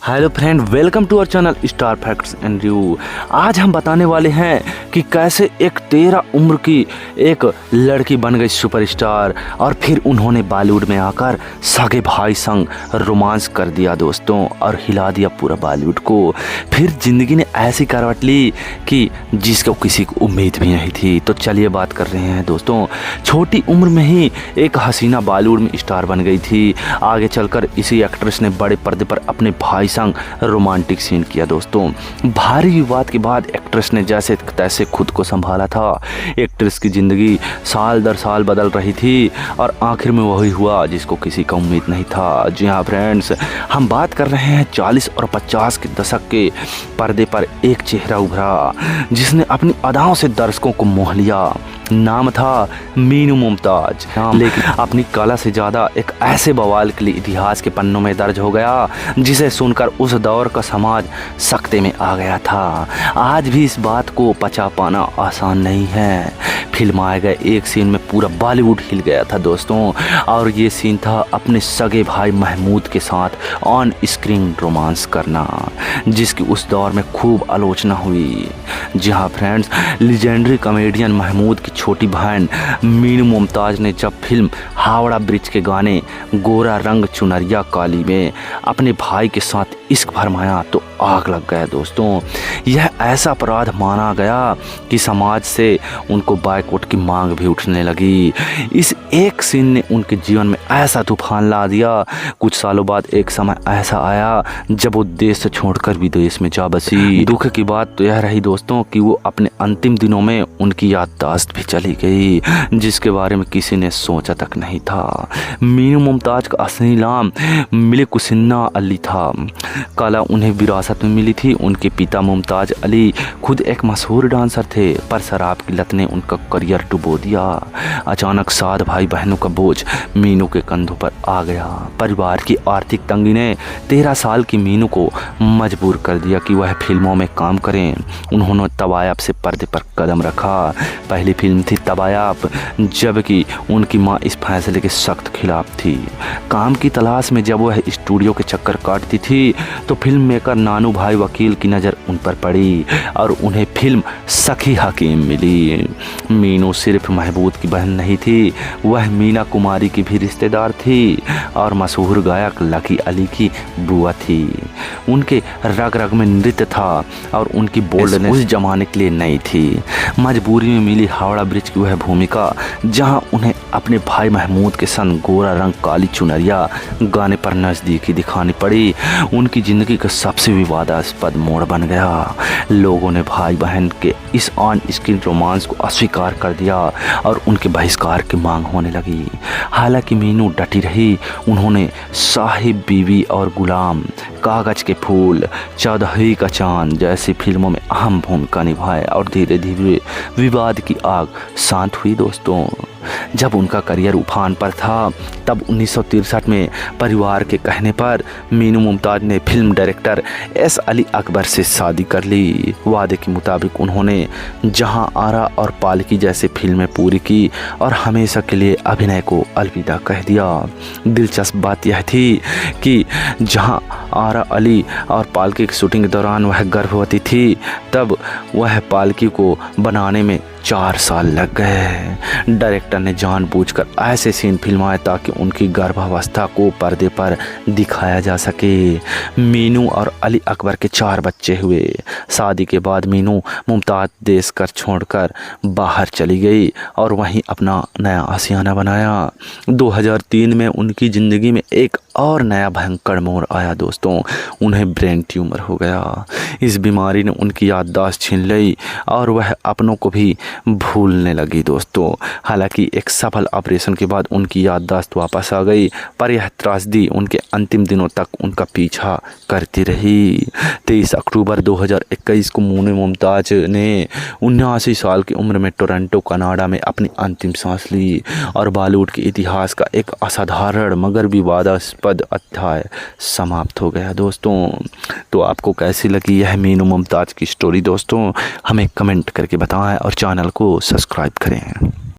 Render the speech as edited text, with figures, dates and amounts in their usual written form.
Hello friend, welcome to our channel star facts and review. आज हम बताने वाले हैं कि कैसे एक 13 उम्र की एक लड़की बन गई सुपरस्टार और फिर उन्होंने बॉलीवुड में आकर सगे भाई संग रोमांस कर दिया दोस्तों, और हिला दिया पूरा बॉलीवुड को। फिर जिंदगी ने ऐसी करवट ली कि जिसको किसी को उम्मीद भी नहीं थी। तो चलिए बात कर रहे हैं दोस्तों। छोटी उम्र में ही एक हसीना बॉलीवुड में स्टार बन गई थी। आगे चलकर इसी एक्ट्रेस ने बड़े पर्दे पर अपने भाई संग रोमांटिक सीन किया दोस्तों। भारी विवाद के बाद एक्ट्रेस ने जैसे तैसे खुद को संभाला था। एक्ट्रेस की जिंदगी साल दर साल बदल रही थी और आखिर में वही हुआ जिसको किसी का उम्मीद नहीं था। जी हाँ फ्रेंड्स, हम बात कर रहे हैं 40 और 50 के दशक के पर्दे पर एक चेहरा उभरा जिसने अपनी अदाओं से दर्शकों को मोह लिया। नाम था मीनू मुमताज, लेकिन अपनी कला से ज़्यादा एक ऐसे बवाल के लिए इतिहास के पन्नों में दर्ज हो गया जिसे सुनकर उस दौर का समाज सख्ते में आ गया था। आज भी इस बात को पचा पाना आसान नहीं है। फिल्माए गए एक सीन में पूरा बॉलीवुड हिल गया था दोस्तों, और ये सीन था अपने सगे भाई महमूद के साथ ऑन स्क्रीन रोमांस करना, जिसकी उस दौर में खूब आलोचना हुई। जी हाँ फ्रेंड्स, लीजेंडरी कॉमेडियन महमूद की छोटी बहन मीनू मुमताज ने जब फिल्म हावड़ा ब्रिज के गाने गोरा रंग चुनरिया काली में अपने भाई के साथ इश्क फरमाया तो आग लग गया दोस्तों। यह ऐसा अपराध माना गया कि समाज से उनको बायकॉट की मांग भी उठने लगी। इस एक सीन ने उनके जीवन में ऐसा तूफान ला दिया। कुछ सालों बाद एक समय ऐसा आया जब वो देश से छोड़कर विदेश में जा बसी। दुख की बात तो यह रही दोस्तों कि वो अपने अंतिम दिनों में उनकी याददाश्त भी चली गई, जिसके बारे में किसी ने सोचा तक नहीं था। मीनू मुमताज का असली नाम मलिक हुसैना अली था। कला उन्हें विरासत में मिली थी। उनके पिता मुमताज अली खुद एक मशहूर डांसर थे, पर शराब की लत ने उनका करियर डुबो दिया। अचानक 7 भाई बहनों का बोझ मीनू के कंधों पर आ गया। परिवार की आर्थिक तंगी ने 13 साल की मीनू को मजबूर कर दिया कि वह फिल्मों में काम करें। उन्होंने तवायब से पर्दे पर कदम रखा। पहली फिल्म थी तवायब, जबकि उनकी मां इस फैसले के सख्त खिलाफ थी। काम की तलाश में जब वह स्टूडियो के चक्कर काटती थी तो फिल्म मेकर नानू भाई वकील की नज़र उन पर पड़ी और उन्हें फिल्म सखी हकीम मिली। मीनू सिर्फ महबूद की बहन नहीं थी, वह मीना कुमारी की भी रिश्तेदार थी और मशहूर गायक लकी अली की बुआ थी। उनके रग रग में नृत्य था और उनकी बोल्डनेस उस जमाने के लिए नई थी। मजबूरी में मिली हावड़ा ब्रिज की वह भूमिका जहां उन्हें अपने भाई महमूद के संग गोरा रंग काली चुनरिया गाने पर नज़दीकी दिखानी पड़ी। उनकी ज़िंदगी का सबसे विवादास्पद मोड़ बन गया। लोगों ने भाई बहन के इस ऑन स्क्रीन रोमांस को अस्वीकार कर दिया और उनके बहिष्कार की मांग होने लगी। हालांकि मीनू डटी रही। उन्होंने साहिब बीवी और गुलाम, कागज के फूल, चौदहवीं का चांद जैसी फिल्मों में अहम भूमिका निभाई और धीरे धीरे विवाद की आग शांत हुई दोस्तों। जब उनका करियर उफान पर था तब 1963 में परिवार के कहने पर मीनू मुमताज ने film director S Ali Akbar से शादी कर ली। वादे के मुताबिक उन्होंने जहां आरा और पालकी जैसी फिल्में पूरी की और हमेशा के लिए अभिनय को अलविदा कह दिया। दिलचस्प बात यह थी कि जहां आरा अली और पालकी की शूटिंग के दौरान वह गर्भवती थी, तब वह पालकी को बनाने में 4 साल लग गए। डायरेक्टर ने जानबूझकर ऐसे सीन फिल्माए ताकि उनकी गर्भावस्था को पर्दे पर दिखाया जा सके। मीनू और अली अकबर के 4 बच्चे हुए। शादी के बाद मीनू मुमताज देश कर छोड़कर बाहर चली गई और वहीं अपना नया आशियाना बनाया। 2003 में उनकी ज़िंदगी में एक और नया भयंकर मोड़ आया दोस्तों। उन्हें ब्रेन ट्यूमर हो गया। इस बीमारी ने उनकी याददाश्त छीन ली और वह अपनों को भी भूलने लगी दोस्तों। हालांकि एक सफल ऑपरेशन के बाद उनकी याददाश्त वापस आ गई, पर यह त्रासदी उनके अंतिम दिनों तक उनका पीछा करती रही। 23 अक्टूबर 2021 को मीनू मुमताज ने 79 साल की उम्र में टोरंटो कनाडा में अपनी अंतिम सांस ली और बॉलीवुड के इतिहास का एक असाधारण मगर विवादास्पद अध्याय समाप्त हो गया दोस्तों। तो आपको कैसी लगी यह मीनू मुमताज की स्टोरी दोस्तों? हमें कमेंट करके बताएं और चैनल को सब्सक्राइब करें।